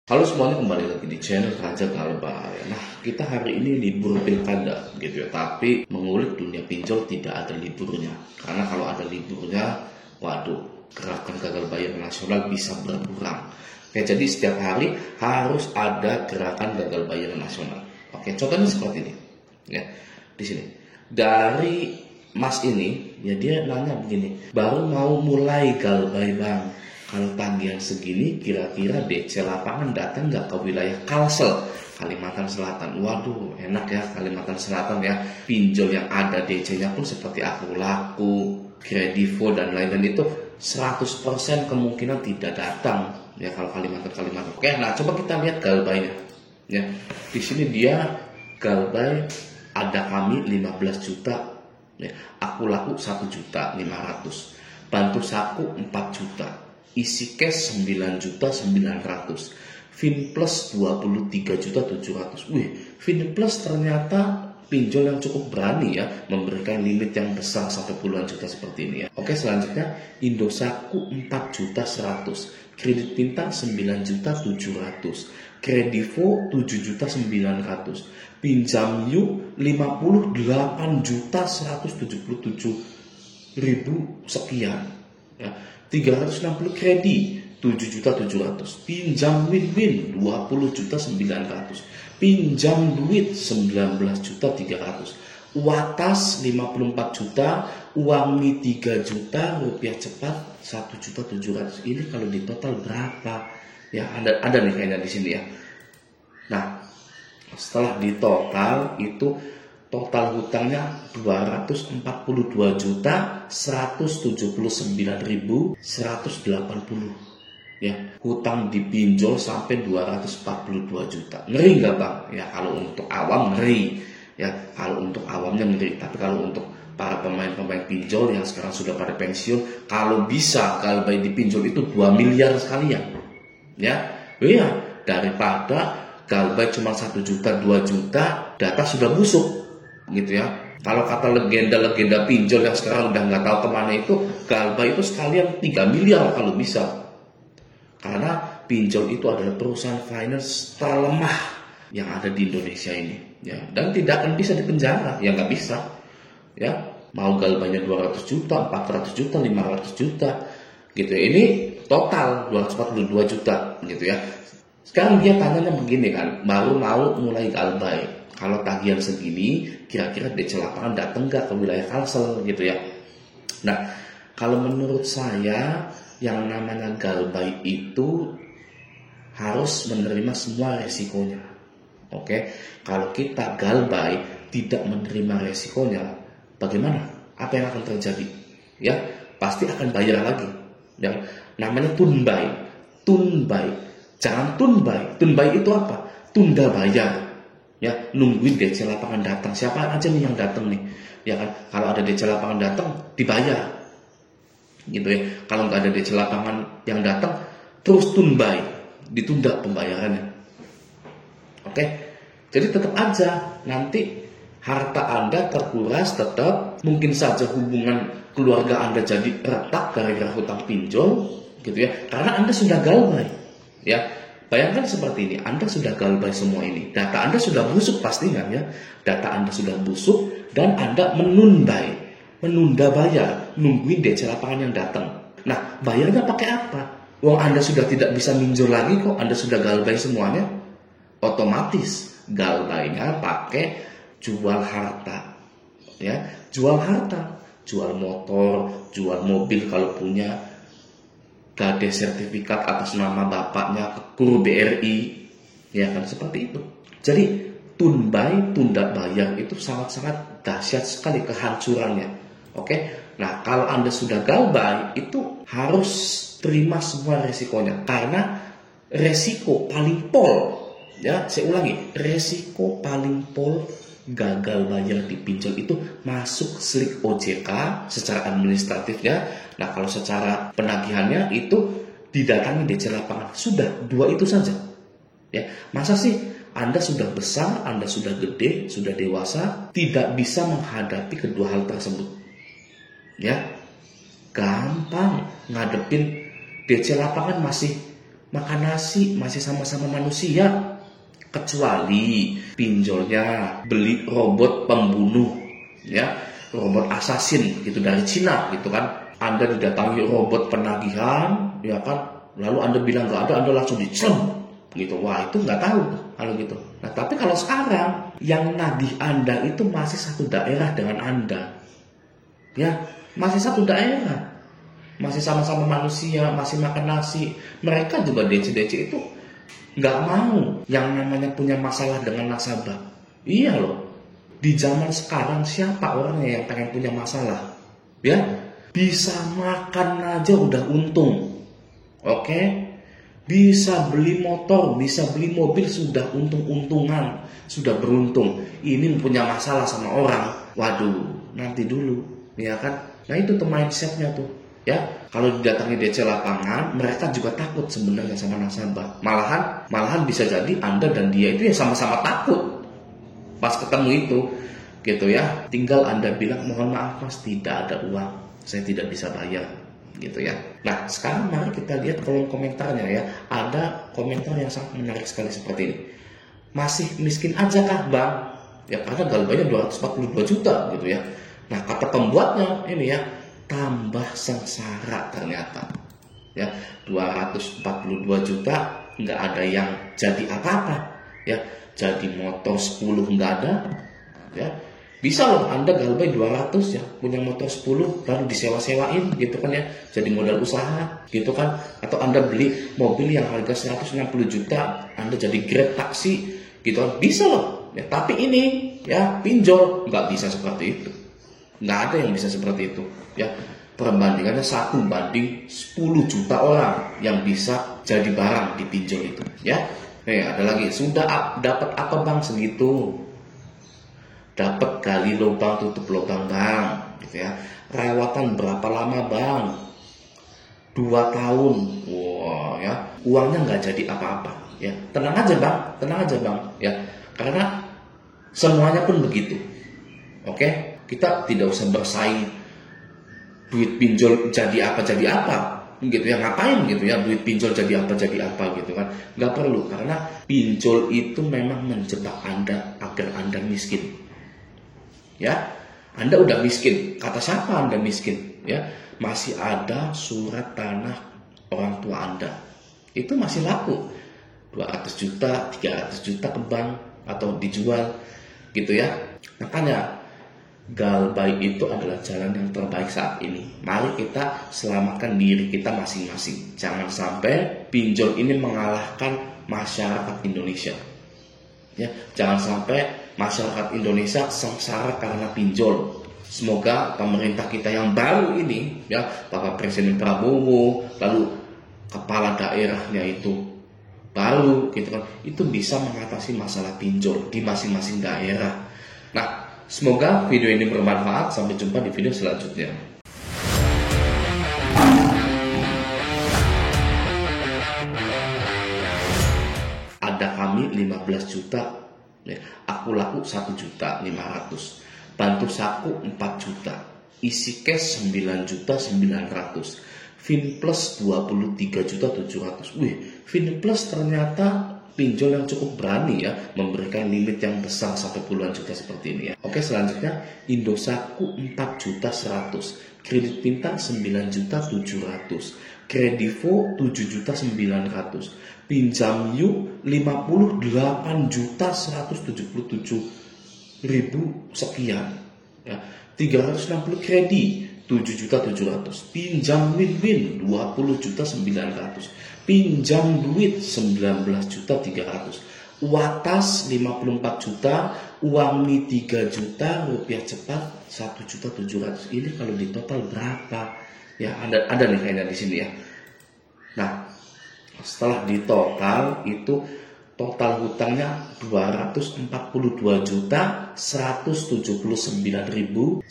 Halo semuanya, kembali lagi di channel Raja Galbay. Nah, kita hari ini libur pilkada gitu ya. Tapi mengulik dunia pinjol tidak ada liburnya. Karena kalau ada liburnya, waduh, gerakan gagal bayar nasional bisa berkurang. Oke, jadi setiap hari harus ada gerakan gagal bayar nasional. Oke, contohnya seperti ini. Ya, di sini. Dari Mas ini, ya dia nanya begini, baru mau mulai Galbay bang. Kalau tagihan segini, kira-kira DC lapangan datang nggak ke wilayah Kalsel, Kalimantan Selatan? Waduh, enak ya Kalimantan Selatan ya. Pinjol yang ada DC-nya pun seperti Aku Laku, Kredivo dan lain-lain itu 100% kemungkinan tidak datang ya kalau Kalimantan. Oke, nah coba kita lihat Galbaynya. Ya, di sini dia Galbay ada kami 15 juta, ya. Aku Laku 1.500.000, Bantu Saku 4 juta. Isi cash 9.900.000, Finplus 23.700.000. Wih, Finplus ternyata pinjol yang cukup berani ya, memberikan limit yang besar sampai puluhan juta seperti ini ya. Oke, selanjutnya Indosaku 4.100.000, Kredit Pintar 9.700.000, Kredivo 7.900.000, Pinjamyu 58.177.000 sekian ya. 360 kredi 7.700.000, pinjam win-win 20.900.000, pinjam duit 19.300.000, Watas 54 juta, Uangmi 3 juta, rupiah cepat 1.700.000. Ini kalau di total berapa? Ya ada nih kayaknya di sini ya. Nah, setelah di total itu total hutangnya 242.179.180 ya. Hutang dipinjol sampai 242 juta. Ngeri nggak bang? Ya kalau untuk awam ngeri ya, kalau untuk awamnya ngeri. Tapi kalau untuk para pemain-pemain pinjol yang sekarang sudah pada pensiun, kalau bisa Galbay dipinjol itu 2 miliar sekalian ya. Iya, daripada Galbay cuma 1 juta 2 juta, data sudah busuk gitu ya. Kalau kata legenda-legenda pinjol yang sekarang udah nggak tahu kemana itu, Galbay itu sekalian 3 miliar kalau bisa. Karena pinjol itu adalah perusahaan finance terlemah yang ada di Indonesia ini ya, dan tidak akan bisa dipenjara ya, nggak bisa ya. Mau Galbaynya 200 juta, 400 juta, 500 juta gitu ya. Ini total 242 juta gitu ya. Sekarang dia tanyanya begini kan, baru mau mulai Galbay, kalau tagihan segini, kira-kira DC lapangan datang nggak ke wilayah Kalsel gitu ya. Nah, kalau menurut saya yang namanya Galbay itu harus menerima semua resikonya. Oke, kalau kita Galbay tidak menerima resikonya, bagaimana? Apa yang akan terjadi? Ya, pasti akan bayar lagi. Ya, namanya tunbay. Jangan tunbay. Tunbay itu apa? Tunda bayar. Ya, nungguin DC lapangan datang. Siapa aja nih yang datang nih? Ya kan, kalau ada DC lapangan datang, dibayar. Gitu ya. Kalau nggak ada DC lapangan yang datang, terus tunbay, ditunda pembayarannya. Oke. Jadi tetap aja nanti harta Anda terkuras tetap, mungkin saja hubungan keluarga Anda jadi retak gara-gara hutang pinjol, gitu ya. Karena Anda sudah Galbay. Ya. Bayangkan seperti ini, Anda sudah Galbay semua ini, data Anda sudah busuk pasti kan ya, data Anda sudah busuk dan Anda menunda bayar, nungguin DC lapangan yang datang. Nah, bayarnya pakai apa? Uang Anda sudah tidak bisa minjol lagi kok, Anda sudah Galbay semuanya, otomatis Galbaynya pakai jual harta, ya, jual motor, jual mobil kalau punya, gade sertifikat atas nama bapaknya ke Guru BRI, ya kan, seperti itu. Jadi tunbay, tunda bayar itu sangat-sangat dahsyat sekali kehancurannya. Oke, nah kalau Anda sudah Galbay itu harus terima semua resikonya, karena resiko paling pol, ya saya ulangi, resiko paling pol gagal bayar di pinjol itu masuk slik OJK secara administratifnya. Nah, kalau secara penagihannya itu didatangi DC lapangan. Sudah, 2 itu saja. Ya, masa sih Anda sudah besar, Anda sudah gede, sudah dewasa, tidak bisa menghadapi kedua hal tersebut? Ya, gampang ngadepin DC lapangan masih makan nasi, masih sama-sama manusia. Kecuali pinjolnya beli robot pembunuh, ya, robot assassin gitu dari Cina gitu kan. Anda didatangi robot penagihan, ya kan, lalu Anda bilang nggak ada, Anda langsung dicem gitu. Wah, itu nggak tahu kalau gitu. Nah, tapi kalau sekarang yang nagih Anda itu masih satu daerah dengan Anda, ya, masih satu daerah, masih sama-sama manusia, masih makan nasi. Mereka juga DC-DC itu nggak mau yang namanya punya masalah dengan nasabah. Iya loh, di zaman sekarang siapa orangnya yang pengen punya masalah? Ya, bisa makan aja udah untung. Oke, bisa beli motor, bisa beli mobil sudah untung-untungan, sudah beruntung. Ini punya masalah sama orang, waduh, nanti dulu, ya kan? Nah, itu tuh mindsetnya tuh. Ya, kalau didatangi DC lapangan, mereka juga takut sebenarnya sama nasabah. Malahan bisa jadi Anda dan dia itu ya sama-sama takut pas ketemu itu, gitu ya. Tinggal Anda bilang, mohon maaf mas, tidak ada uang, saya tidak bisa bayar, gitu ya. Nah, sekarang mari kita lihat kolom komentarnya ya. Ada komentar yang sangat menarik sekali seperti ini. Masih miskin aja kah bang? Ya karena galbanya 242 juta gitu ya. Nah, kata pembuatnya ini ya, tambah sengsara ternyata. Ya, 242 juta nggak ada yang jadi apa-apa. Ya, jadi motor 10 nggak ada. Ya, bisa loh Anda galbay 200 ya, punya motor 10 lalu disewa-sewain gitu kan ya, jadi modal usaha gitu kan. Atau Anda beli mobil yang harga 160 juta, Anda jadi Grab taksi gitu kan, bisa loh. Ya, tapi ini ya pinjol nggak bisa seperti itu. Nggak ada yang bisa seperti itu ya. Perbandingannya 1:10 juta orang yang bisa jadi barang di pinjol itu ya. Ada lagi, sudah dapat apa bang segitu? Dapat gali lubang tutup lubang bang gitu ya. Rawatan berapa lama bang? 2 tahun. Wah ya, uangnya nggak jadi apa-apa ya. Tenang aja bang ya, karena semuanya pun begitu. Oke, kita tidak usah bersaing duit pinjol jadi apa gitu ya, ngapain gitu ya duit pinjol jadi apa gitu kan, nggak perlu. Karena pinjol itu memang menjebak Anda agar Anda miskin ya. Anda udah miskin, kata siapa Anda miskin ya? Masih ada surat tanah orang tua Anda, itu masih laku 200 juta 300 juta ke bank atau dijual gitu ya. Makanya galbay itu adalah jalan yang terbaik saat ini. Mari kita selamatkan diri kita masing-masing. Jangan sampai pinjol ini mengalahkan masyarakat Indonesia. Ya, jangan sampai masyarakat Indonesia sengsara karena pinjol. Semoga pemerintah kita yang baru ini, ya, Bapak Presiden Prabowo, lalu kepala daerahnya itu baru, gitu kan, itu bisa mengatasi masalah pinjol di masing-masing daerah. Nah, semoga video ini bermanfaat. Sampai jumpa di video selanjutnya. Ada kami 15 juta, aku laku 1.500.000, bantu saku 4 juta, isi cash 9.900.000, Finplus 23.700.000. Wih, Finplus ternyata pinjol yang cukup berani ya, memberikan limit yang besar sampai puluhan juta seperti ini ya. Oke, selanjutnya Indosatku 4.100.000, Kredit Pintar 9.700.000, Kredivo 7.900.000, Pinjam Yuk 58.177.000 sekian ya. 360 kredi 7.700.000, pinjam Win-Win 20.900.000, pinjam duit 19.300.000, Watas 54 juta, uang Mi 3 juta, rupiah cepat 1.700.000. Ini kalau di total berapa? Ya, ada nih kayaknya di sini ya. Nah, setelah di total itu total hutangnya 242.179.180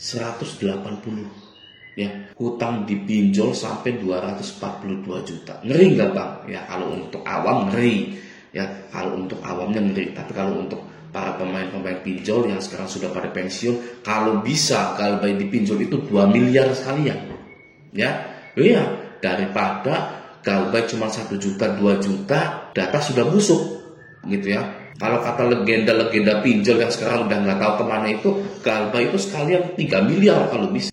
ya. Hutang dipinjol sampai 242 juta. Ngeri nggak bang? Ya kalau untuk awam ngeri ya, kalau untuk awamnya ngeri. Tapi kalau untuk para pemain-pemain pinjol yang sekarang sudah pada pensiun, kalau bisa galbay dipinjol itu 2 miliar sekalian ya. Iya, daripada Galbay cuma 1 juta 2 juta, data sudah busuk gitu ya. Kalau kata legenda-legenda pinjol yang sekarang udah nggak tahu kemana itu, Galbay itu sekalian 3 miliar kalau bisa.